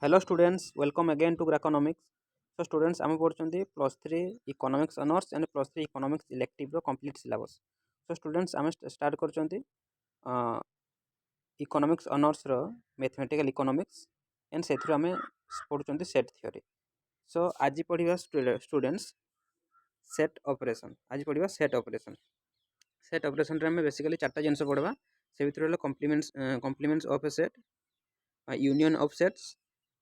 Hello students, welcome again to ग्राकोनॉमिक्स। So students आम पढ़ुं +3 economics honours and +3 economics elective complete syllabus. So students आम start कर economics honours रो mathematical economics and से आम पढ़ुं सेट थ्योरी। सो आज पढ़ा स्टूडेंट्स सेट ऑपरेशन। आज पढ़ा सेट ऑपरेशन। सेट ऑपरेशन रे हमें बेसिकली चार्टा जिनस पढ़ा से भितर complements of a set, union of sets,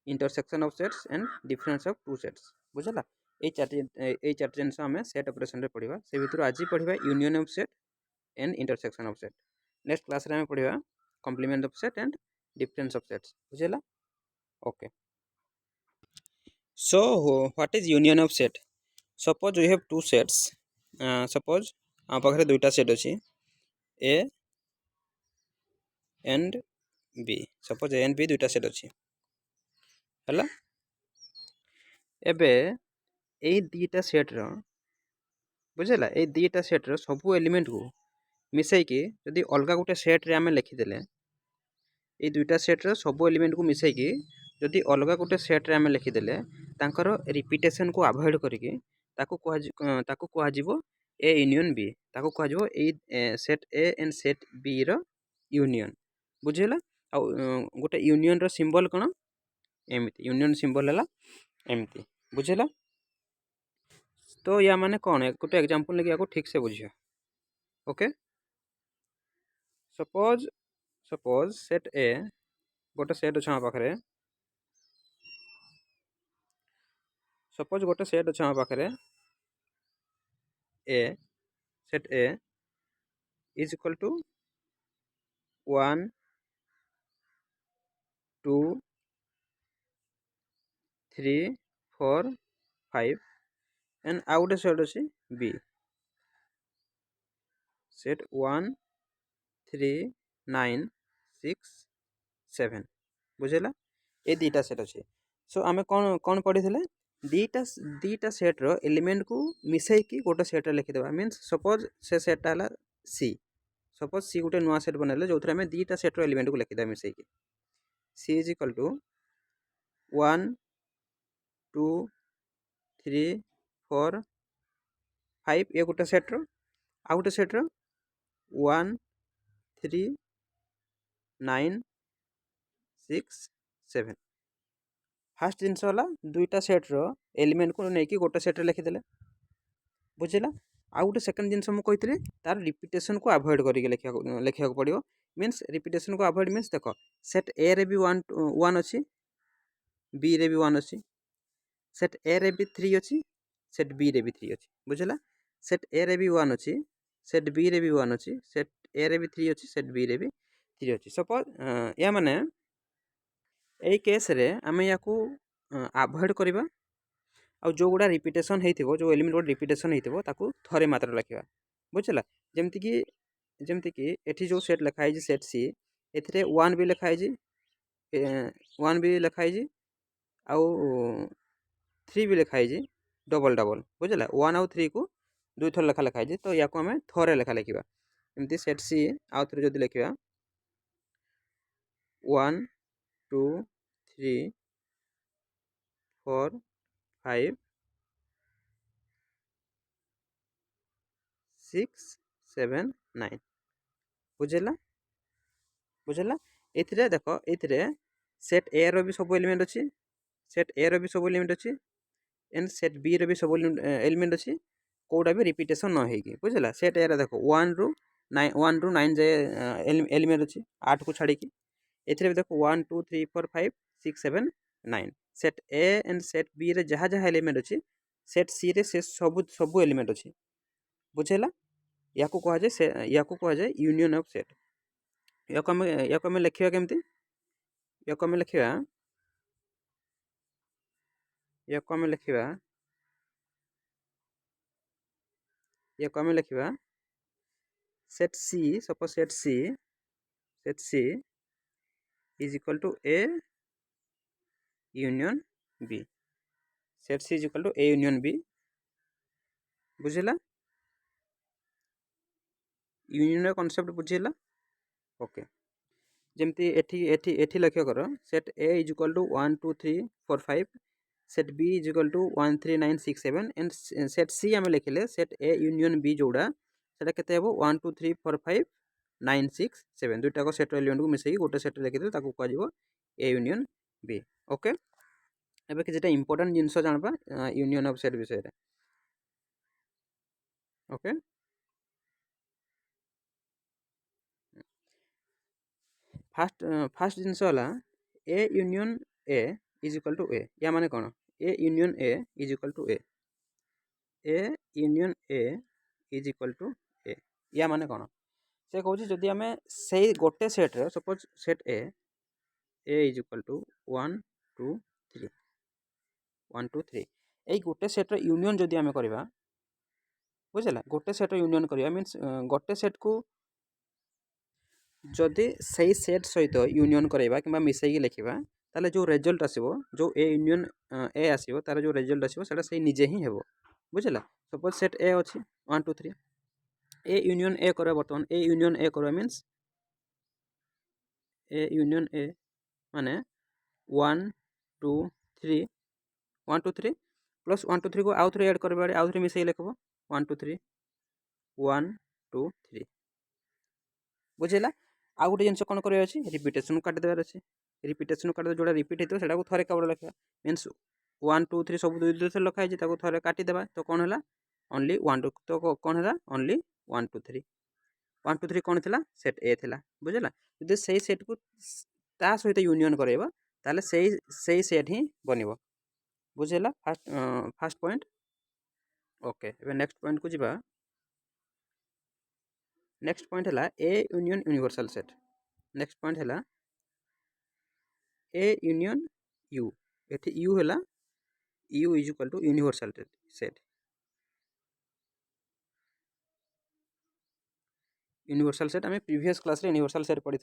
intersection of sets and difference of two sets. बुझला ये चार जिनस आम सेट ऑपरेशन रे पढ़ा। से भितर आज पढ़ा union of set and intersection of set. Next class रे पढ़ा complement of set and difference of sets. बुझला okay. So what is union of set? Suppose we have two sets. Suppose आम पाखे दुईटा सेट अच्छी A and B. Suppose A and B दुईटा set अच्छी है। एबे ए दीटा सेट्र बुझेगा ये दीटा सेट्र सबू एलिमेंट को मिसैकी जदि अलग गोटे सेट्रे आम लिखिदेले ये दुईटा सेट्र सबू एलिमेंट को मिसैकी जदि अलग गोटे सेट्रे आम लिखिदेले तांकर रिपीटेशन को अवॉइड करके ताकू कह ए यूनियन बी, ताकू कह set A and set B रो यूनियन। बुझेगा आ गोटे यूनियन रो सिंबल कौन? एमती यूनियन सिंबल है एमती। बुझेगा तो या माने कौन है गोटे एग्जांपल लेके आपको ठीक से बुझियो। ओके सपोज सेट ए गोटे सेट अच्छे आम पाखे। सपोज गोटे सेट अच्छे आम पाखे A set A is equal to 1 2 3 4 5 and आउ गोटे सेट अच्छी बी सेट 1 3 9 6 7। बुझेगा ये दीटा सेट अच्छे। सो आम कौन कौन पढ़ी थे दीटा सेट्र एलिमेंट को मिसैकी गोटे सेट्रे लिखिदेवा। मीन्स सपोज से सेट्टा है सी। सपोज सी गोटे नुआ सेट बनैले जो आम दीटा सेट्र एलिमेंट को लिखिदेवा मिसैकी। सी इज इक्वल टू 1 2 3 4 5 ये गोटे सेट्र आ गोटे सेट्र 1 3 9 6 7। फास्ट जिनस दुईटा सेट्र एलिमेंट को लेकिन गोटे सेट्रे लिखिदेले। बुझेगा आउ गोटे सेकेंड जिनस मुझे कही तार रिपीटेशन को अवॉइड करके लिखा पड़ो। मीन्स रिपीटेशन को अवॉइड मीन्स देख सेट ए रे भी 1 अच्छी, बी रे भी 1 अच्छी, सेट ए रे भी 3 अच्छी, सेट बी रे भी 3 अच्छी। बुझेगा सेट ए रे भी 1 अच्छी, सेट बी रे भी 1 अच्छी, सेट ए रे भी 3 अच्छी, सेट बी रे भी 3 अच्छी। सपोज या माने यही केस रे आम या अवॉइड करवा आ जो गुड़ा रिपीटेशन हो जो एलिमेंट गुड़ा रिपीटेशन हो थरे मात्र लिखा। बुझला जमती कि एठी जो सेट लिखाई सेट सी ए 1 भी लिखाई 1 भी लिखाई आउ 3 भी लिखाई डबल डबल। बुझला 1 आउ 3 को दुई थर लेखा लिखाई तो या आम थरे लेखा लिखा। एमती सेट सी आउ थे जो लिखा 1 2 3 4 5 6 7 9। बुझेगा ये देख ये सेट ए रो भी सब एलिमेंट अच्छी, सेट ए रो भी सब एलिमेंट अच्छी एंड सेट बी रो भी सब एलिमेंट अच्छी कौटा भी रिपीटेशन न होगी। बुझला सेट ए देख 1 रू 9 जाए एलिमेंट अच्छी 8 को छाड़ी ए देख 1 2 3 4 5 6 7 9। Set A and set B रे जहाँ जहाँ एलिमेंट अच्छी सेट सी रे से सब एलिमेंट अच्छी। बुझेगा या कह जाए यूनियन ऑफ सेट। या लिखा केमती या लिखा लिखा set C. Suppose set C is equal to A union B. Set C is equal to A union B. बुझेगा यूनियन कॉन्सेप्ट बुझेगा ओके। जमती एठी एठी एठी लक्ष्य कर set A is equal to 1 2 3 4 5 set B is equal to 1 3 9 6 7 and set C आम लिखिले सेट ए यूनियन बी जोड़ा सेटा केते हेबो 1 2 3 4 5 9 6 7 दुईटा को सेट एलिमेंट को मिसेई गोटे सेट लिखिदे ताको कहै जिवो ए यूनियन बी ओके एबे किछटा इंपोर्टेंट जिंस जानबा यूनियन ऑफ सेट विषय रे ओके फास्ट फास्ट जिनस होला A union A is equal to A या माने कोन A union A is equal to A union A is equal to A या माने कोन से कहूँ जदि आम से गोटे सेट्रे suppose set A is equal to 1 2 3 1 2 3 यही गोटे सेट्र यूनियन जदि आम करवा बुझला गोटे सेट्र यूनियन करवा मीन्स गोटे सेट को जदि सही सेट सहित यूनियन करवा कि मिसैकी लिखा ताले जो रिजल्ट आसो जो ए यूनियन ए आसो तार जो रिजल्ट आसो सेटा सही निजे ही हेबो बुझला सपोज सेट ए अच्छी 1 2 3 ए यूनियन ए करवा बर्तमान ए यूनियन ए करवा मीन्स ए यूनियन ए माने 1 2 3 1 2 3 प्लस 1 2 3 को आउ थे एड कर आउ थे मिसई लिखब 1 2 3 1 2 3 बुझेगा आउ गोटे जिन कौन करार अच्छे रिपिटेसन काटिदेवार अच्छे रिपिटेसन काट जो रिपिट होता है थे केवल लिखा मीन्स 1 2 3 सब दुई दुई लिखाई थे काटिदेवा तो कौन है ओनली 1 2 तो कौन है ओनली 1 2 3 1 2 3 कौन थी सेट ए थी बुझेगा जो से सेट को ता सहित यूनियन करेबा ताले से सेट ही बनिबो बुझेला फास्ट फास्ट पॉइंट ओके एबे नेक्स्ट पॉइंट को जीवा नेक्स्ट पॉइंट है A union universal set next point है ए यूनियन यू एठी यू है U is equal to universal set universal set आम प्रीवियस क्लास रे यूनिवर्सल सेट पढ़ी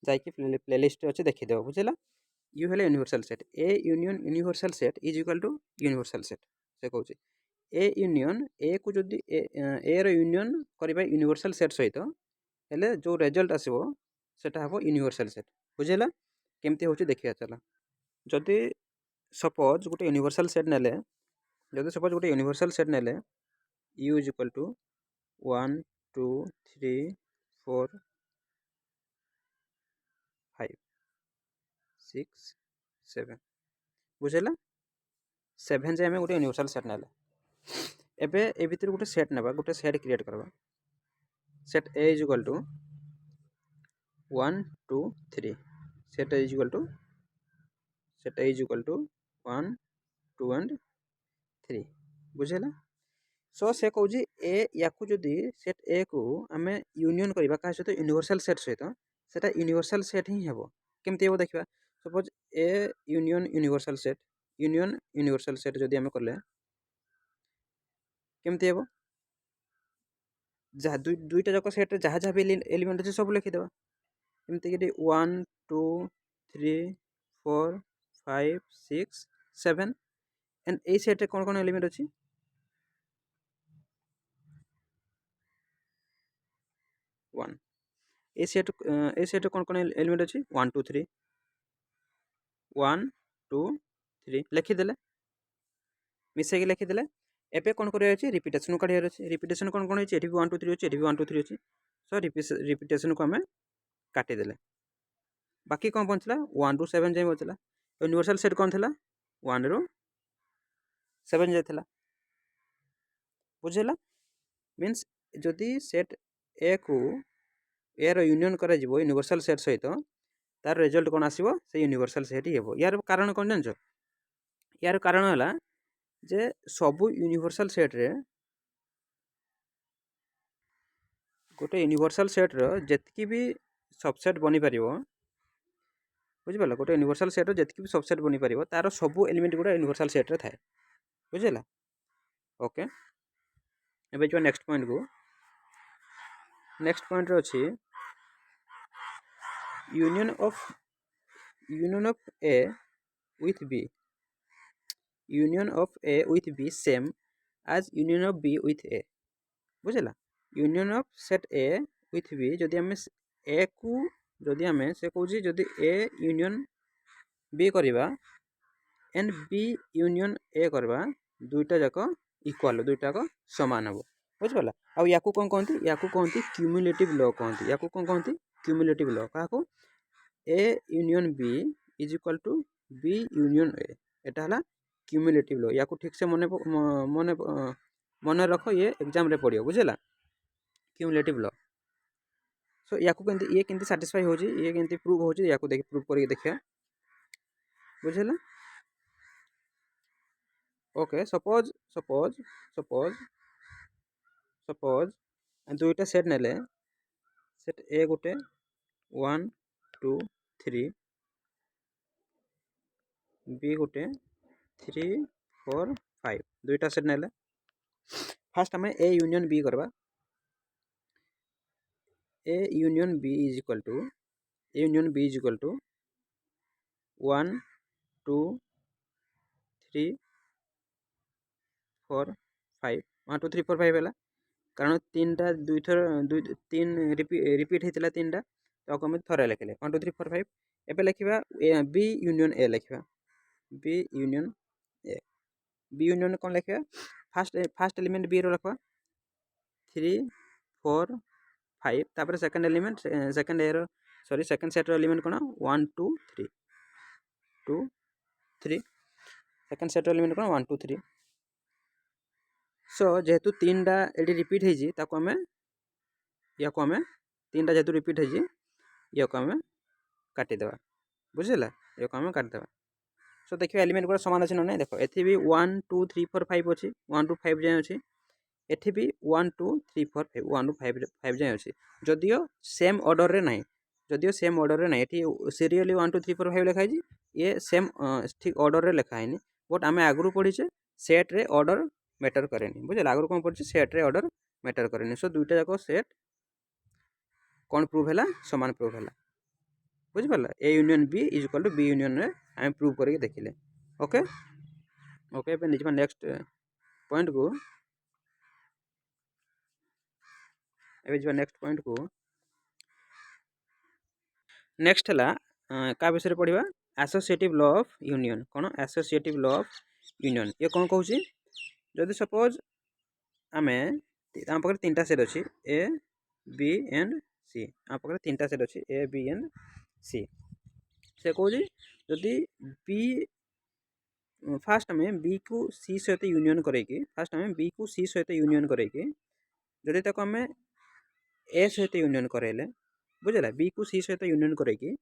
जाकि प्लेलिस्ट अच्छे देखीदेव बुझेगा यू है universal set A union universal set is equal to universal set से कहूँ ए यूनियन ए को जदि ए रो यूनियन करबा यूनिवर्सल सेट सहित हेले जो रिजल्ट आसो सेटा हम यूनिवर्सल सेट बुझेगा केमती होची देखिया चला जदि सपोज गोटे यूनिवर्सल सेट नेले जदि सपोज गोटे यूनिवर्सल सेट नेले यू इज इक्वल टू 1 2 3 4 5 6 7 बुझेगा 7 जे आम गोटे यूनिवर्सल सेट नेले एबे ए भितर गोटे सेट नेबा गोटे सेट क्रिएट करबा set A is equal to 1 2 3 set A is equal to set A is equal to 1 2 and 3 बुझेला सो से कहूँ ए या जदि सेट ए को आम यूनियन करवा क्या सहित यूनिवर्सल सेट सहित सेटा यूनिवर्सल सेट ही हेबो केमती हेबो देखिबा सपोज ए यूनियन यूनिवर्सल सेट जदि आम कले केमती हेबो जहाँ दुईटा जाक सेट जहाँ जहाँ भी एलिमेंट अच्छे सब लिखिदेवा एमती कि 1 2 3 4 5 6 7 एंड ए सेट कौन कौन एलिमेंट अच्छी 1 ए सेट कौन कौन एलिमेंट अच्छी 1 2 3 1 2 3 लिखिदेले मिसेक लिखिदेले एबे कौन करार अच्छे रिपिटेसन काढ़ार अच्छे रिपिटेसन कौन कौन है 1 2 3 अच्छे 1 2 3 अच्छे सो रिपिटेसन को आम काटिदेले बाकी कौन बचला 1 रू 7 जाए बचला यूनिवर्सल सेट कौन थी 1 रू 7 जाए बुझेला मीन्स जदि सेट ए को ए रो यूनियन करा जिवो यूनिवर्सल सेट सहित तार रिजल्ट कौन आसीबो से यूनिवर्सल सेट ही हेबो यार कारण कौन जानछ यार कारण है जे सबू यूनिवर्सल सेट रे गोटे यूनिवर्सल सेट रो जेतकी भी सबसेट बनी पारिबो बुझिपाल गोटे यूनिवर्सल सेट रो जेतकी भी सबसेट बनी पारिबो तार सबू एलिमेंट गुडा यूनिवर्सल सेट रे थाए बुझिला ओके एबे जो नेक्स्ट पॉइंट को नेक्स्ट पॉइंट रो अछि union of A with B union of A with B same as union of B with A बुझेला union of set A with B जदि आम ए को जदि आम से कौच जदि ए यूनियन बी करवा एंड बी यूनियन ए करवा दुईटा जाक इक्वाल दुईटा जाक सामान हम बुझिपारा आउ या कौन कहती या कहती क्यूमुलेटिव लॉ कहती या कौन कहती क्यूमुलेटिव लॉ क्या A union B is equal to B union A एटा है क्यूमुलेटिव लॉ या ठीक से मन मन मन रख ये एग्जाम रे पड़ो बुझेगा क्यूमुलेटिव लॉ सो या ये केमती साटिस्फाई हो ये केमती प्रूव हो या प्रूव करके देखिए बुझेगा okay suppose suppose suppose suppose दुईटा सेट नेले सेट ए गोटे 1 2 3 बी गोटे 3 4 5 दुईटा सेट नेले फास्ट आम ए यूनियन बी करवा A union B is equal to A union B is equal to 1 2 3 4 5 1 2 3 4 5 है कारण तीन टा दुई थर दुई तीन रिपीट होता तीन टा तो आम थरे लिखिले 1 2 3 4 5 एबे लिखा बी यूनियन ए लिखा B union A B union कौन लिखा फास्ट फास्ट एलिमेंट बी रखा 3 4 5 तापर सेकंड एलिमेंट सेकंड ए सॉरी सेकंड सेट एलिमेंट कौन 1 2 3 2 3 सेकंड सेट एलिमेंट कौन 1 2 3 सो जेहेतु तीन टा ये रिपीट होता आम या तीन टा जेहेतु रिपीट या आम काटिदेवा बुझेगा या आम काटिदेवा सो देखिए एलिमेंट गुड़ा सामान अच्छे ना नहीं देख ये भी 1 2 3 4 5 अच्छी 1 2 5 जाए अच्छी एठी भी 1 2 3 4 5 1 2 5 जाए अच्छी जदियो सेम ऑर्डर रे नहीं जदियो सेम ऑर्डर रे नहीं सीरियली 1 2 3 4 5 लिखाई ये सेम ठीक ऑर्डर रे लिखाई बट आम आगु पढ़ीचे सेट रे ऑर्डर मैटर करे बुझे आगु कौन पढ़े सेट रे ऑर्डर मैटर करे सो दुईटा जाक सेट कौन प्रूव है सामान प्रूव है बुझिपारा A union B is equal to B union रे आम प्रूव करके देखिले ओके ओके निजा नेक्स्ट पॉइंट को नेक्स्ट पॉइंट को नेक्स्ट है क्या विषय पढ़ा एसोसिएटिव लॉ ऑफ यूनियन कौन एसोसिएटिव लॉ ऑफ यूनियन ये कौन कहूँ जदि सपोज आम पाखे तीन टा सेट अच्छी ए बी एंड सी आम पाखे तीन टा सेट अच्छी ए बी एंड सी से कहूँ जदि बी फास्ट आम बी को सी सहित यूनियन करके फास्ट आम बी को सी सहित यूनियन करके जदि ताको आम ए सहित यूनियन कराइले बुझेगा बी को सी सहित यूनियन करके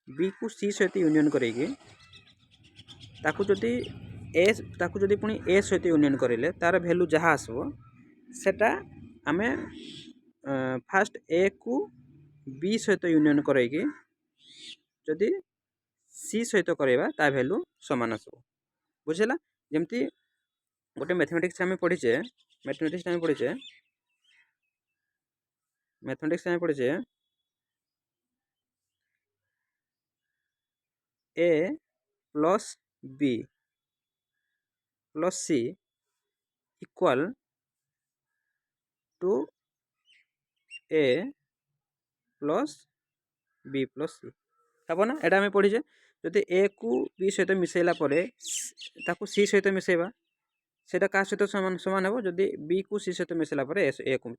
बी को सी सहित यूनियन करके ताकू जदि पुणी ए सहित यूनियन करेले तार भैल्यू जहाँ आसो सेटा आमे फास्ट ए को बी सहित यूनियन करके जदि सी सहित करवा ता भैल्यू सामान आसो बुझेगा जमती गोटे मैथमेटिक्स आम पढ़ीचे मैथमेटिक्स आम पढ़ीचे मैथमेटिक्स आम पढ़ीचे A plus B plus C equal to A plus B plus C हम ना एटा आम पढ़ीचे जदि ए को बी सहित मिसेला ताकू सी सहित मिसेबा सेटा क्या सहित सामान सामान हे जदि बी को सी सहित मिसेला ए को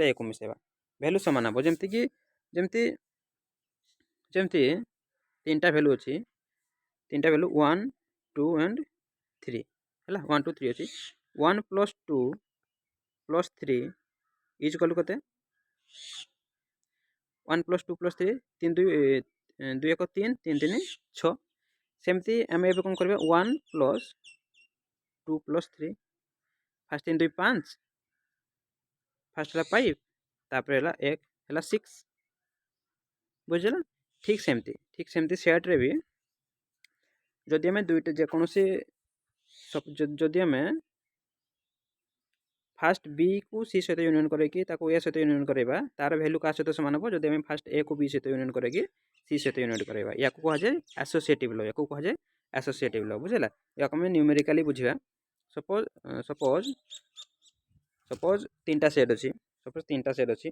ए को मिसेबा भैल्यू सामान हे जमती कि जमती जमती तीन टा भैल्यू अच्छी तीन टा भैल्यू 1 2 एंड 3 है 1 2 3 अच्छी 1 प्लस 2 प्लस 3 इज कलु कते 1 प्लस 2 प्लस 3 3 2 2 1 3 3 3 6 सेमती आम ए कौन करवा 1 प्लस 2 प्लस 3 फास्ट 3 2 5 फास्ट है 5 तापर है 1 है 6 बुझे ठीक सेमती सेट रे भी जदि आम दुईटा जेकोसी जदि आम फास्ट बी को सी सहित यूनियन करके ए सहित यूनियन करवा तार भैल्यू क्या सहित सामान हम जब फास्ट ए को बी सहित यूनियन करके सी सहित यूनियन करवा या कहुए एसोसिएटिव लॉ या कहुए एसोसिएटिव लॉ बुझेगा या आम न्यूमेरिकली बुझा सपोज सपोज सपोज तीन टा सेट अच्छी सपोज तीन टा सेट अच्छी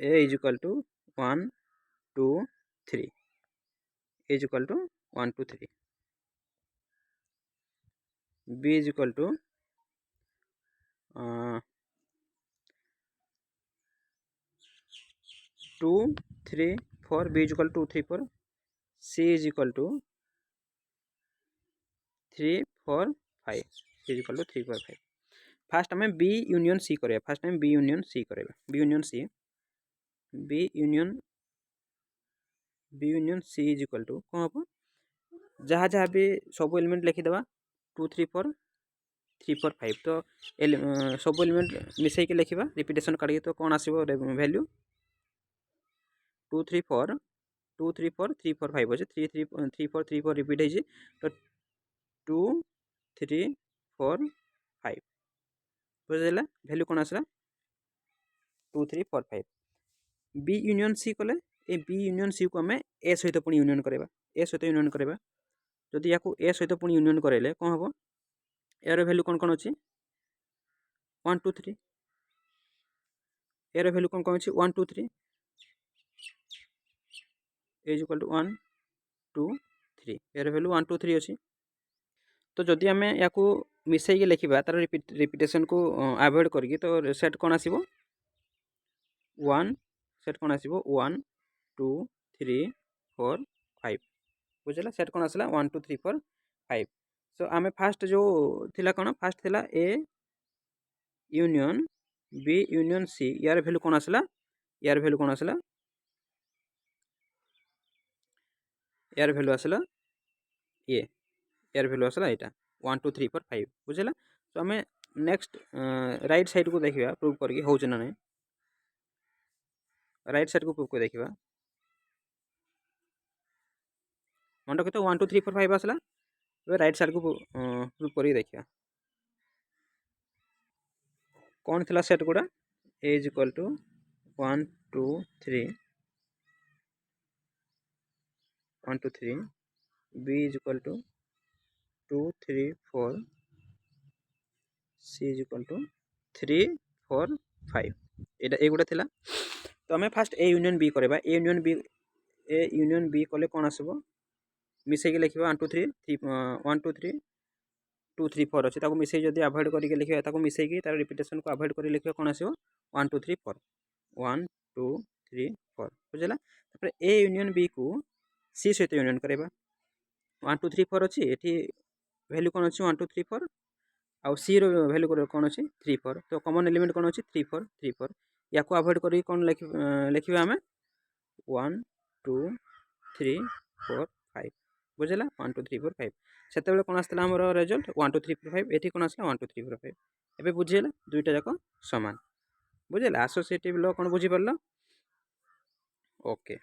A is equal to 1 2 3 is equal to 1 2 3. B is equal to 2 3 4. B is equal to 2 3 4. C is equal to 3 4 5. C is equal to 3 4 5. First आम B union C करें. First आम B union C करें. B union C is equal to कौन हम जहाँ जहाँ भी सब एलिमेंट लिखिदेवा 2 3 4 3 4 5. तो सब एलिमेंट मिसेक लिखा रिपिटेसन काढ़ी. तो कौन आसो वैल्यू 2 3 4 2 3 4 3 4 5 अच्छे 3 4 रिपीट है. तो 2 3 4 5 बुझेगा वैल्यू कौन आसला 2 3 4 5. B यूनियन C कले ए B यूनियन C को आम ए सहित पुणी यूनियन करवा. ए सहित यूनियन करवा जदि या ए सहित पुणी यूनियन कराइले कौन हम यार वैल्यू कौन कौन अच्छी 1 2 3. यार वैल्यू कौन कौन अच्छी 1 2 3 इज इक्वल टू 1 2 3. यार वैल्यू 1 2 3 अच्छी. तो जदि आम या मिसेक लिखा तार रिपिटेसन को अवॉइड करके तो सेट कौन आसो 1 सेट कौन आसो 1 2 3 4 5 बुझेगा. सेट कौन आसला 1 2 3 4 5. सो आम फास्ट जो थिला कौन फास्ट थिला A union B union C. यार वैल्यू कौन आसला यार वैल्यू कौन आसला यार वैल्यू आसला ये यार वैल्यू आसला यहाँ 1 2 3 4 5 बुझेगा. तो आम नेक्स्ट राइट साइड को देखा प्रूव करके हो ना नहीं. राइट साइड को प्रूव कर देखा मन रखी. तो 1 2 3 4 5 आसला. राइट साइड को प्रूव कर देखा कौन थिला सेट गुड़ा A is equal to 1 2 3 1 2 3. B is equal to 2 3 4. C is equal to 3 4 5. ये गुड़ा थिला. तो आम फास्ट A यूनियन B करवा. A यूनियन B कले कौन आसो मिसेक लिखा 1 2 3 1 2 3 2 3 4 अच्छे मिसेक जब अवॉइड करके लिखा मिसेक तार रिपिटेसन को अवॉइड कर लिखा कौन आसो 1 2 3 4 1 2 3 4 बुझेगा. A यूनियन B को C सहित यूनियन करवा 1 2 3 4 अच्छी. ये वैल्यू कौन अच्छी 1 2 3 4 आउ C वैल्यू कौन अच्छी 3 4. तो कॉमन एलिमेंट कौन अच्छी 3 4 3 4. या अवॉइड कर कौन लिखा आम 1 2 3 4 5 बुझेगा 1 2 3 4 5. से कौन आसला आम रिजल्ट 1 2 3 4 5. ये कौन आसला 1 2 3 4 5. एवं बुझेगा दुईटा जाक सामान बुझेगा. एसोसिएटिव लॉ कौन बुझीपार ओके.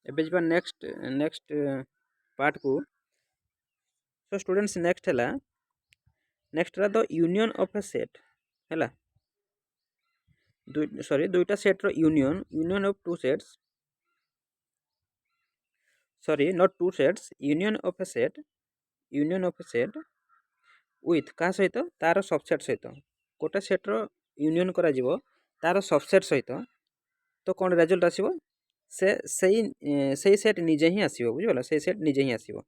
एबे जी नेक्स्ट पार्ट को. सो स्टूडेंट्स नेक्स्ट है the union of a set है सॉरी दुईटा सेट्र union of two sets sorry not two sets union of a set with क्या सहित तार सबसेट सहित गोटे सेट्र यूनियन करा तार सबसेट सहित. तो कौन रिजल्ट आसो से सेट निजे ही आसो बुझीगला. से सेट निजे ही आसो.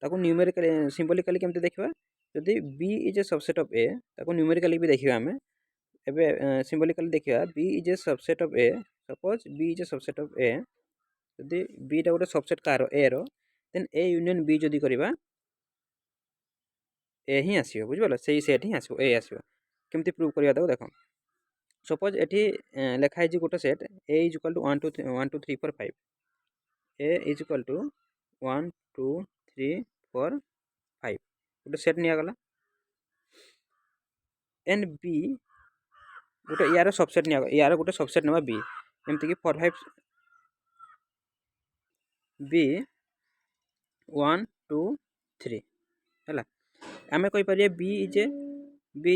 ताको न्यूमेरिकली सिंबलिकली केमती देखा जदि B is a subset of A ताको न्यूमेरिकली भी देखा आम एवं सिंबलिकली देखा B is a subset of A. Suppose B is a subset of A जदि B टा गोटे सबसेट कार A रो देन A यूनियन B जदि करवा A ही आसो बुझीगला. से सेट ही आसो A आसो. केमती प्रूव करवा देख सपोज ये लिखाई गोटे set A is equal to 1 2 3 4 5. A is equal to 1 2 3 4 5 गोटे सेट निगला. एंड B गोटे यार सबसेट यार गोटे सबसेट ना B एमती कि 4 5 B 1 2 3 है. आम कहीपर B is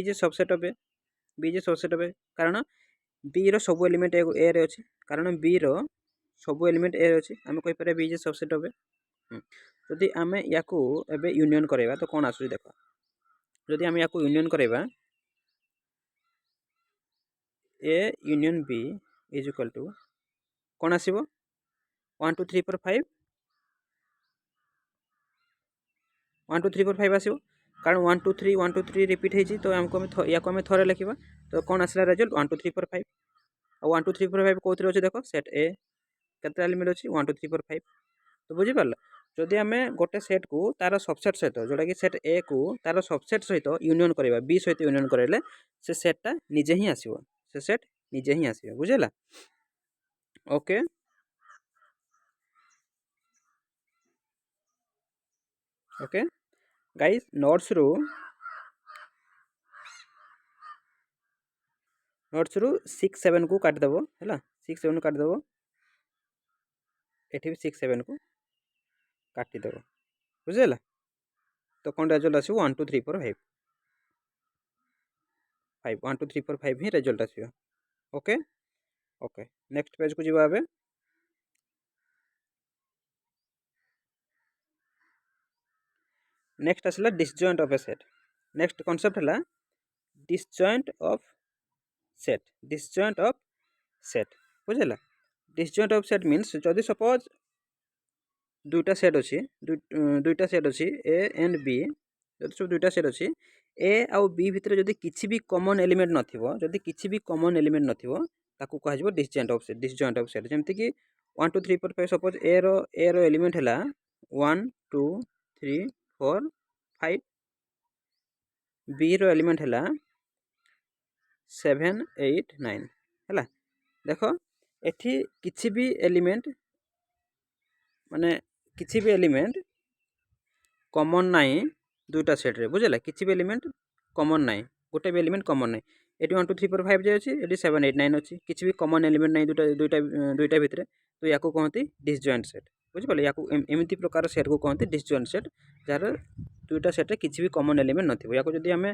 a subset of A. B is a subset of A कारण B रो सब एलिमेंट A रे अच्छी. कारण B रो सब एलिमेंट A रे अच्छी. आम कहीपर B is a subset of A. जदि आम या यूनियन करवा तो कौन आसूँ देख जदि आम या यूनियन करवा A union B is equal to कौन आसो 1 2 3 4 5 1 2 3 4 5 आसो कारण 1 2 3 1 2 3 रिपीट होती तो आमको या थोड़े लिखा तो कौन आसला रिजल्ट 1 2 3 4 5 और 1 2 3 4 5 कौन अच्छे देख सेट ए केते एलिमेंट अच्छी 1 2 3 4 5 तो बुझीपार जदि आम गोटे सेट को तार सबसेट सहित जोटा कि सेट ए को तार सबसेट सहित यूनियन करवा बी सहित यूनियन कराइले से सेटटा निजे ही आसो से सेट निजे ही आसो बुझेगा ओके ओके गाइस नोट्स रू 6 7 को काटिदेव है 6 7 काटिदेव एठी भी 6 7 को काटिदेव बुझेगा तो कौन रेजल्ट आसो 1 2 3 4 5 5 1 2 3 4 5 ही रेजल्ट आसो ओके ओके नेक्स्ट पेज को जीवा आबे नेक्स्ट आसला disjoint of a set next concept है डिसजॉइंट ऑफ सेट बुझेगा डिसजॉइंट ऑफ सेट मीन्स जदि सपोज दुईटा सेट अच्छी दुईटा सेट अच्छी ए एंड बी जब सब दुईटा सेट अच्छी ए आउ बी भितर जदि किसी भी कॉमन एलिमेंट नथिबो जदि किसी भी कॉमन एलिमेंट नथिबो ताकू कह डिसजॉइंट ऑफ सेट जमती कि 1 2 3 4 5 सपोज ए रो एलिमेंट है 1 2 3 4 5 बी रो एलिमेंट है 7 8 9 है देख एठी किसी भी एलिमेंट माने किसी भी एलिमेंट कॉमन नाई दुईटा सेट रे बुझेला किसी भी एलिमेंट कॉमन नाई गोटे भी एलिमेंट कॉमन नाई एटी 1 2 3 4 5 जे अच्छी एटी 7 8 9 अच्छी किसी भी कॉमन एलिमेंट नाई दुईटा भितर तो या कहते डिसजॉइंट सेट बुझिपारे या एमती प्रकार सेट को कहते डिसजॉइंट सेट जार दुईटा सेट रे किसी भी कॉमन एलिमेंट नथिबो या जदि आम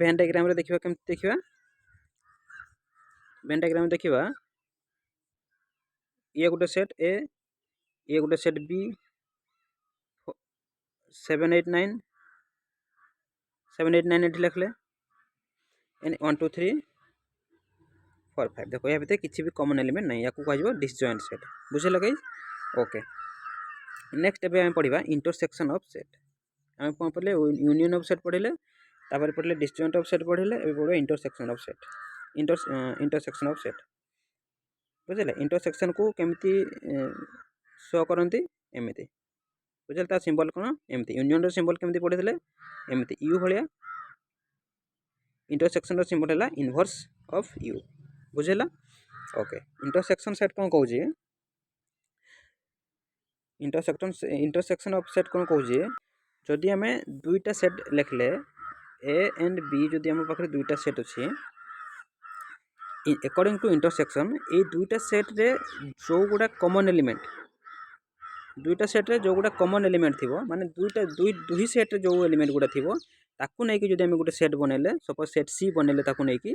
वेन डायग्राम रे देखिबा केमती देखिबा वेन डायग्राम रे देखिबा ये गोटे सेट ए ये गोटे सेट बी 7 8 9 7 8 9 एटी लिखले 1 2 3 4 5 देखो या भितर किसी भी कॉमन एलिमेंट नहीं या कह डिसजॉइंट सेट बुझे गाइस ओके नेक्स्ट एबे हम पढ़िबा इंटरसेक्शन ऑफ सेट हम कौन पढ़ले यूनियन ऑफ सेट पढ़ले तापर पढ़ले डिसजॉइंट ऑफ सेट पढ़ले एबे पढ़ो intersection of set intersection of set बुझले इंटरसेक्शन को केमती शो करंती एमती बुझले ता सिंबल कोन एमती यूनियन रो सिंबल केमती पढ़िले एमती यू भलिया इंटरसेक्शन रो सिंबल हैला इनवर्स ऑफ यू बुझेला ओके इंटरसेक्शन सेट कौन कहूँ इंटरसेक्शन ऑफ सेट कौन कहूँ जदि आम दुईटा सेट लिखले ए एंड बी जदि आम पाखे दुईटा सेट अच्छी अकॉर्डिंग टू इंटरसेक्शन ये दुईटा सेट रे जो गुड़ा कॉमन एलिमेंट दुईटा सेट रे जो गुड़ा कॉमन एलिमेंट थी माने दुई सेट रे जो एलिमेंट गुड़ा थी ताकू नहीं कि जदि आम गोटे सेट बनइले सपोज सेट सी बनइले ताकू नहीं कि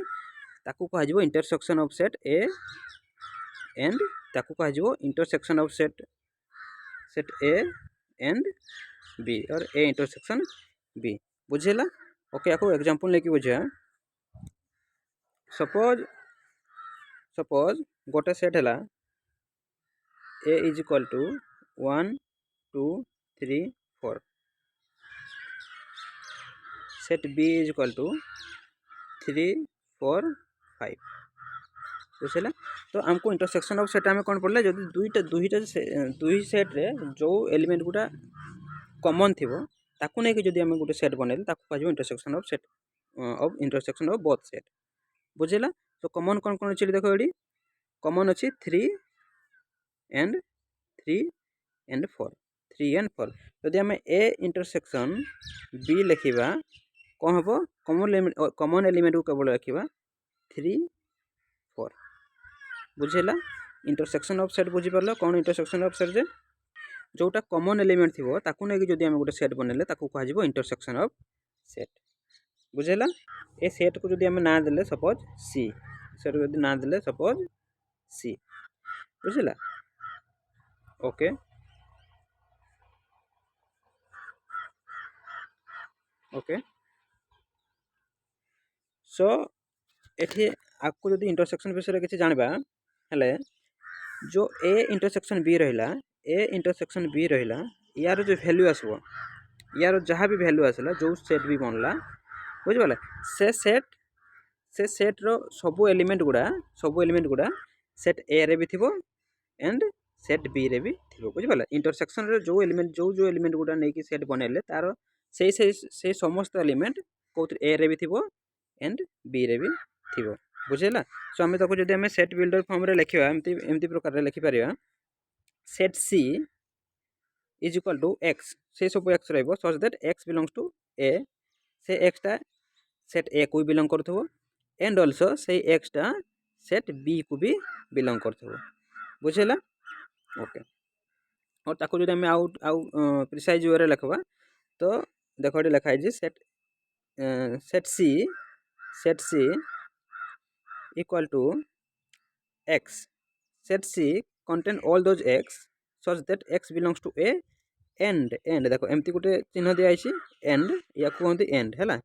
ताकू कह intersection of set A and ताकू कह intersection of set A and B और ए इंटरसेक्शन बी बुझेला ओके आपको एग्जांपल लेके बुझा सपोज गोटे सेट है A is equal to 1 2 3 4 set B is equal to 3 4 5 बुझेला तो आमको इंटरसेक्शन ऑफ सेट आम कौन पढ़ले जब दुई सेट रे जो एलिमेंट गुड़ा कॉमन थी ताकू नहीं कि जदि आम गोटे सेट बनइले ताकू कह इंटरसेक्शन ऑफ बोथ सेट बुझेला तो कॉमन कौन कौन अच्छी देखो ये कॉमन अच्छी 3 एंड 4 3 एंड 4 जदि आम ए इंटरसेक्शन बी लिखा कौन हम कॉमन एलिमेंट को केवल लिखा 3 4 बुझेला इंटरसेक्शन ऑफ सेट बुझीपार कौन इंटरसेक्शन ऑफ सेट जे जोटा कॉमन एलिमेंट थी ताकू नहीं कि जदि आम गोटे सेट बनइले ताकू कह इंटरसेक्शन ऑफ सेट बुझेला ए सेट को जदि आम ना देले सपोज सी सेट को ना देले सपोज सी बुझेला ओके ओके सो एठी आपको जदि इंटरसेक्शन विषय किसी जानबा हेले जो ए इंटरसेक्शन बी रहिला यार जो वैल्यू आसबो यार जहाँ भी वैल्यू आसला जो सेट भी बनला बुझिपाला से सेट रो सब एलिमेंट गुड़ा सेट ए रे भी थिबो एंड सेट बी रे भी थिबो बुझिपाला इंटरसेक्शन रे जो एलिमेंट गुड़ा नै कि सेट बनेले तार से समस्त एलिमेंट कोथ ए रे भी थिबो एंड बी रे भी थिबो बुझेला। सो आम ताको जदि आम सेट बिल्डर फॉर्म रे लिखिबा एमती प्रकार लिखि परिबा set C is equal to X से सब एक्स रहिबो such that X belongs to A से एक्स टा सेट ए को बिलोंग करथबो एंड आल्सो से एक्स टा सेट बी को भी बिलोंग करथबो बुझेला। ओके और ताको जदि आम आउट प्रिसाइज वे रे लिखबा तो देखो ये लिखा है set C equal to x set C contain all those x such that x belongs to A and देखो एमती गोटे चिन्ह दिया एंड या कहते एंड है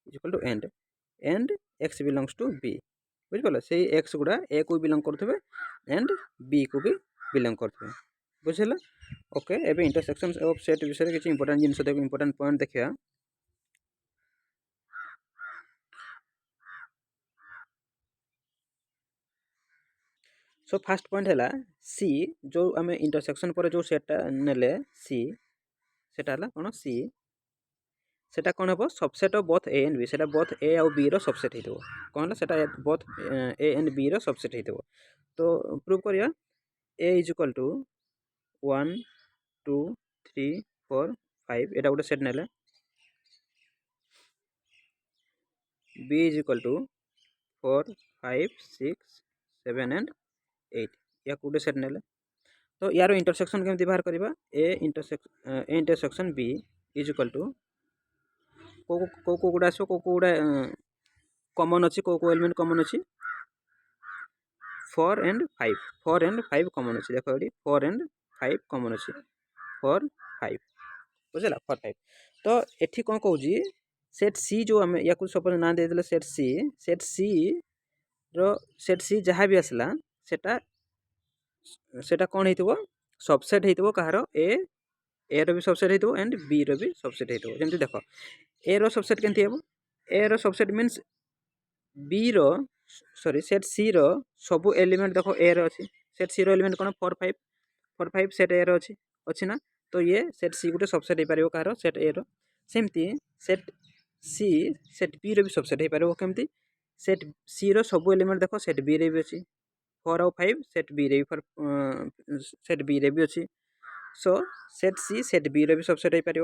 equal to and x belongs to B बुझिपाल से x गुड़ा A को बिलोंग करते एंड B को भी बिलोंग करते बुझेला। ओके एबे इंटरसेक्शन ऑफ सेट विषय किसी इंपोर्टेंट जिनस देखो इंपोर्टेंट पॉइंट देखिया सो फास्ट पॉइंट है सी जो आम इंटरसेक्शन पर जो सेटा नेले सी सेटा कौन सी सेटा कौन हम subset of both A and B सेटा बोथ ए और बी रो सबसेट हो कौन सेटा बोथ ए एंड बी रो सबसेट हो तो प्रूव करिया ए इज इक्वल टू 1 2 3 4 5 एटा गोटे सेट नेले B is equal to 4 5 6 7 and 8 या गोटे सेट नेले तो यार इंटरसेक्शन केमती बाहर करबा A intersection B is equal to को गुड़ा आसो को गुड़ा कॉमन अच्छी को एलिमेंट कॉमन अच्छी 4 एंड 5 कॉमन अच्छी देखो ये 4 एंड 5 कॉमन अच्छी 4 5 बुझेला 4 5 तो एठी कौन कहूँ सेट सी जो आम या सपोज ना दे सेट सी जहाँ भी आसला सेटा कौन हो सबसेट हो कहार ए रो भी सबसेट हो एंड बी रो भी सबसेट हो जमी देख ए रो सबसेट केमती हे ए रो सबसेट मीन्स बी रो सॉरी सेट सी रो सब एलिमेंट देखो ए रो अच्छी सेट सी रो एलिमेंट कौन 4 5 सेट ए रो अच्छी ना तो ये सेट सी गोटे सबसेट हो पार कहार सेट ए रो सेमती सेट सी सेट बी रो भी सबसेट हो पार केमती सेट सी रो सब एलिमेंट देखो सेट बी रे भी अच्छी 4 और 5 सेट बी रे भी अच्छी so set C set B रो भी सबसेट हो पार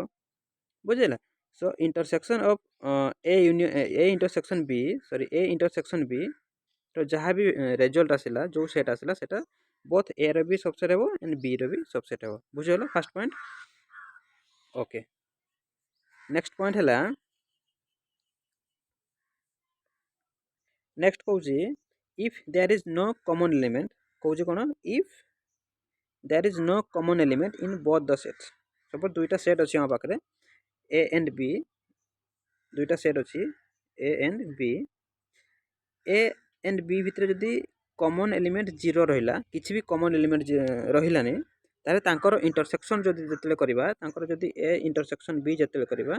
बुझेला। So intersection of A intersection B तो जहाँ भी रिजल्ट आसला जो सेट आसला सेटा बोथ ए रो भी सबसेट हो एंड बी रो भी सबसेट हो बुझेला first point. Okay next point है नेक्स्ट कहूँ if there is no common element कहूँ कौन if there is no common element in both the sets suppose दुईटा सेट अच्छी आम पाखे ए एंड बी दुईटा सेट अच्छी ए एंड बी भितर जदि कॉमन एलिमेंट 0 रहिला किछि भी कॉमन एलिमेंट रहिलानी तारे तांकर इंटरसेक्शन जदि जतले करबा तांकर जदि ए इंटरसेक्शन बी जतले करबा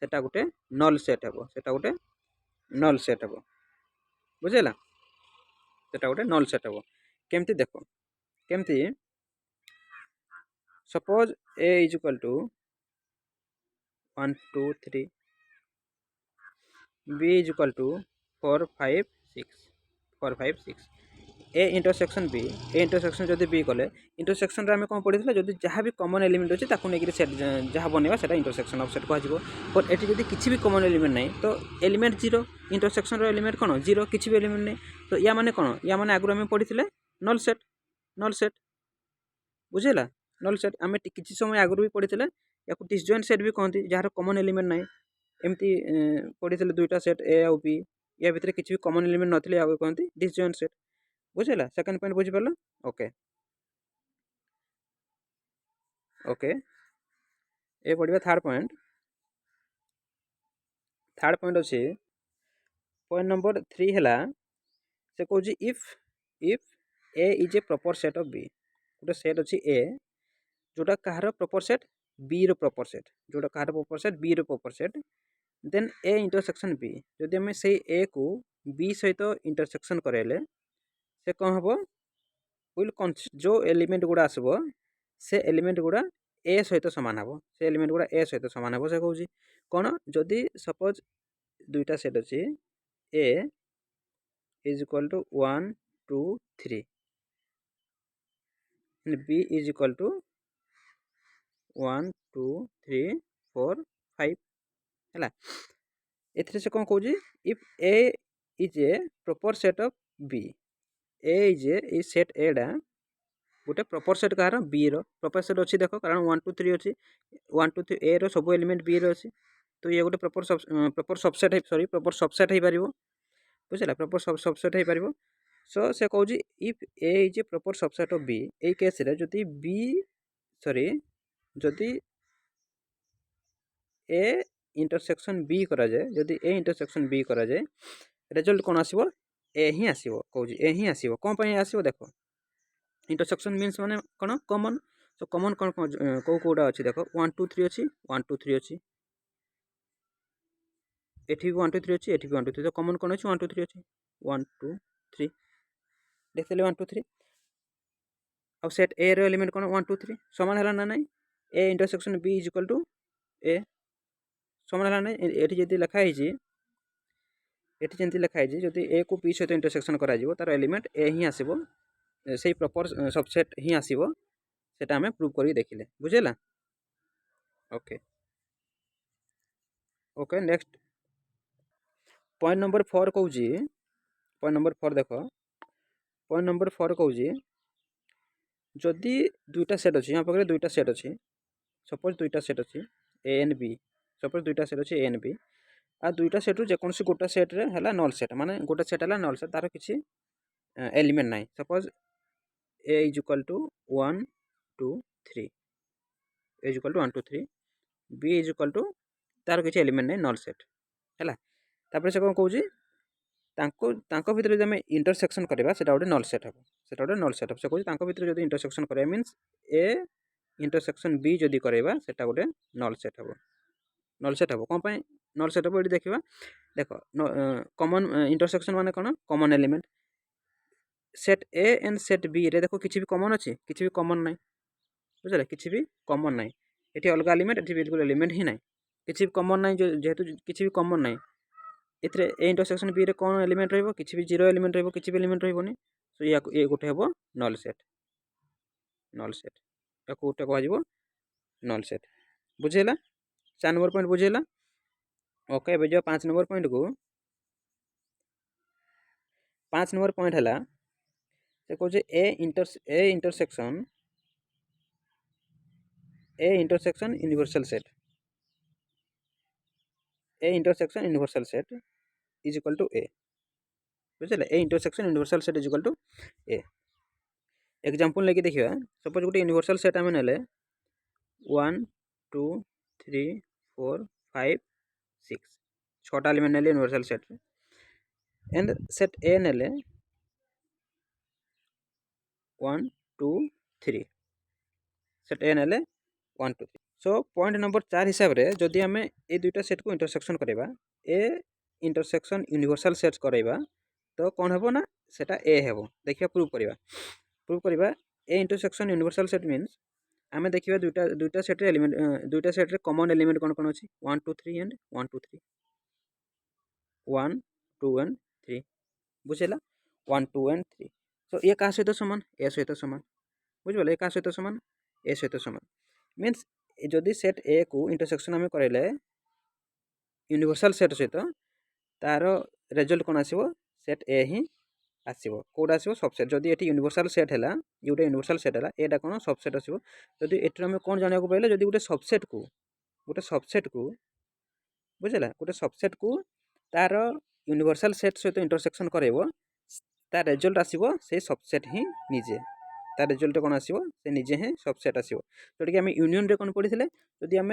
सेटा गोटे नल सेट हेबो बुझेला सेटा गोटे नल सेट हेबो केमती देखो केमती suppose A is equal to 1 2 3 B is equal to 4 5 6 A intersection जदि बी कले इंटरसेक्शन रे आम कौन पढ़ी जदि जहाँ भी कॉमन एलिमेंट अच्छे ताकू नहीं सेट जहाँ बनवा से इंटरसेक्शन ऑफ सेट कह पर एटी जदि किसी भी कॉमन एलिमेंट नहीं तो एलिमेंट 0 इंटरसेक्शन एलिमेंट कौन 0 किसी भी एलिमेंट नहीं तो या माने कौन या माने आगुरी आम पढ़ी नल सेट बुझेला नल सेट आम किसी समय आगुरी भी पढ़ी या डिसजॉइंट सेट भी कहते जार कॉमन एलिमेंट नहीं एमती पढ़ी दुईटा सेट ए आउ बी या भितर किसी भी कॉमन एलिमेंट नथिले आगु कहते डिसजॉइंट सेट बुझेला सेकंड पॉइंट बुझी पारला। ओके ओके ए पढ़िबा थर्ड पॉइंट अच्छे पॉइंट नंबर 3 है से कहूँ if if A is a proper set of B, गोटे सेट अच्छी ए जोटा कହାର प्रॉपर सेट बी रो प्रॉपर सेट, जोटा कହାର प्रॉपर सेट बी रो proper set, then A intersection B, जदि आम से ए को बी सहित इंटरसेक्शन कराइले से कौन हम विल जो एलिमेंट गुड़ा आसब से एलिमेंट गुड़ा ए सहित सामान हम, से एलिमेंट गुड़ा ए सहित सामान हम। से कहूँ कौन जदि सपोज दुईटा सेट अच्छी A is equal to 1 2 3 B is equal to 1 2 3 4 5 है। एथिरे से कौन कहूँ if A is a proper set of B, A is a set एडा गोटे प्रॉपर सेट कहार बी रो प्रॉपर सेट अच्छी देख, कारण 1 2 3 अच्छी 1 2 3 ए रो सब एलिमेंट बी रो अच्छी, तो ये गोटे प्रॉपर सबसेट है, सॉरी प्रॉपर सबसेट हो पारिबो, बुझला प्रॉपर सबसेट हो पारिबो। सो से कहूँ if A is a proper subset of B, A केस रे जदि बी सॉरी जदि ए इंटरसेक्शन बी करा जाए, जदि ए इंटरसेक्शन बी करा जाए रिजल्ट कौन आसीबो ए ही आसीबो, कहूँ ए ही आसीबो। कौन पई आसीबो देख इंटरसेक्शन मीन्स माने कौन कॉमन, तो कॉमन कौन कौ कौटा अच्छी देख 1 2 3 अच्छी 1 2 3 अच्छी, एठी भी 1 2 3 अच्छी, एठी भी 1 2 3, तो कॉमन कौन अच्छी 1 2 3 अच्छी 1 2 3 देख ले 1 2 3। अब सेट ए रो एलिमेंट कौन 1 2 3 समान है ना नहीं, A intersection B is equal to A समान है ना, एठी जदि लिखा है एठी जंती लिखा है जदि ए को बी सहित इंटरसेक्शन करा जिवो तार एलिमेंट ए ही आसीबो, से प्रॉपर सबसेट ही आसीबो, सेटा हमें प्रूव करी देखिले, बुझेला। Okay okay next point number 4 कहूँ, पॉइंट नंबर 4 देख, पॉइंट नंबर 4 कहूँ जदि दुईटा सेट अच्छी यहाँ पाखे दुईटा सेट अच्छी, सपोज दुईटा सेट अच्छी ए एंड बी, सपोज दुईटा सेट अच्छी ए एंड बी, आ दुईटा सेट जेकोसी गोटे सेट रे है नल सेट, माने गोटे सेट है नल सेट, तार किसी एलिमेंट ना, suppose A is equal to 1 2 3, A is equal to 1 2 3, B is equal to तार किसी एलिमेंट ना नल सेट है। तापर से कौन कहूँ तांको भितर जब इंटरसेक्शन करवा से गोटे नल सेट हम, से गोटे नल सेट हम। से कहूँ भितर जो इंटरसेक्शन करवा मीन्स ए इंटरसेक्शन बी जदि करवा से गोटे नल सेट हम, नल सेट हम कौन नल सेट हम ये देखा देख कॉमन इंटरसेक्शन माने कौन common element, set A and set B रे देखो किसी भी कॉमन अच्छी किसी भी कॉमन ना, बुझे किसी भी कॉमन ना, ये अलग एलिमेंट ये बिल्कुल एलिमेंट ही ना, किसी भी कॉमन ना, जेहेतु किसी भी कॉमन ना इतरे ए इंटरसेक्शन बी रे कौन एलिमेंट रहिबो किसी भी जीरो एलिमेंट रहिबो किसी भी एलिमेंट रहिबोनी, सो ये गोटे हेबो नल सेट, नल सेट या गोटे कह नल सेट, बुझेला 4 नंबर पॉइंट बुझेला। ओके अब जो 5 नंबर पॉइंट को 5 नंबर पॉइंट है से कहूँ A intersection universal set, A intersection universal set is equal to A, बुझे A intersection universal set is equal to A. Example लेके देखिए सपोज गोटे यूनिवर्सल सेट आम ने 1 2 3 4 5 6 छटा एलिमेंट ने यूनिवर्सल सेट एंड सेट ए ने 1 2 3, सेट ए ने 1 2 3। सो पॉइंट नंबर 4 हिसाब से जदि आम ए दुईटा सेट को इंटरसेक्शन करवा ए इंटरसेक्शन यूनिवर्सल सेट करवा तो कौन हम ना सेटा ए हेबो, देखिए प्रूव करवा ए इंटरसेक्शन यूनिवर्सल सेट मीन्स आम देखिए दुईटा सेट एलिमेंट दुईटा सेट कॉमन एलिमेंट कौन कौन अच्छी 1 2 3 एंड 1 2 3 1 2 एंड 3, बुझेला 1 2 एंड 3। सो ये क्या सहित सामान ए सहित सामान, बुझे क्या सहित सामान ए सहित सामान मीन्स जदि सेट ए को इंटरसेक्शन आम कराइले यूनिवर्सल सेट सहित तार रिजल्ट कौन आसो सेट ए ही आसो, कौटा आसो सबसेट, जदि ये यूनिवर्सल सेट है ये गोटे यूनिवर्सल सेट है एटा कौन सबसेट आसो, जदि ये आम कौन जाना पाइले जदि गोटे सबसेट को बुझेगा गोटे सबसेट को तार यूनिवर्सल सेट सहित इंटरसेक्शन करेबो तार रिजल्ट आसो से सबसेट ही निजे, तार रिजल्ट कौन आसो से निजे ही सबसेट आसो, जोटा कि आम यूनियन रे कौन पढ़ी जदि आम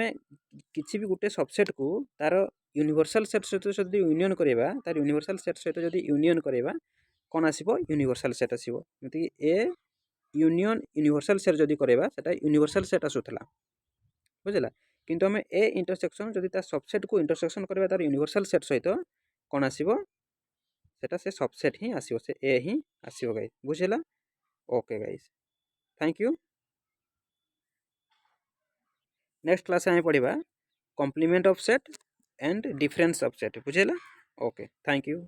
किसी भी गोटे सबसेट को तार यूनिवर्सल सेट सहित जब यूनियन करवा तार यूनिवर्सल सेट सहित जब यूनियन करवा कौन आसीबो यूनिवर्सल सेट आसीबो जति ए यूनियन यूनिवर्सल सेट जदि करबा सेटा यूनिवर्सल सेट आसुथला बुझला किंतु हमें ए इंटरसेक्शन जदि ता सबसेट को इंटरसेक्शन करबा तार यूनिवर्सल सेट सहित कौन आसीबो सेटा से सबसेट ही आसीबो से ए ही आसीबो गाइस बुझला okay guys thank you next class में पढ़ा complement of set and difference of set बुझेला ओके थैंक यू।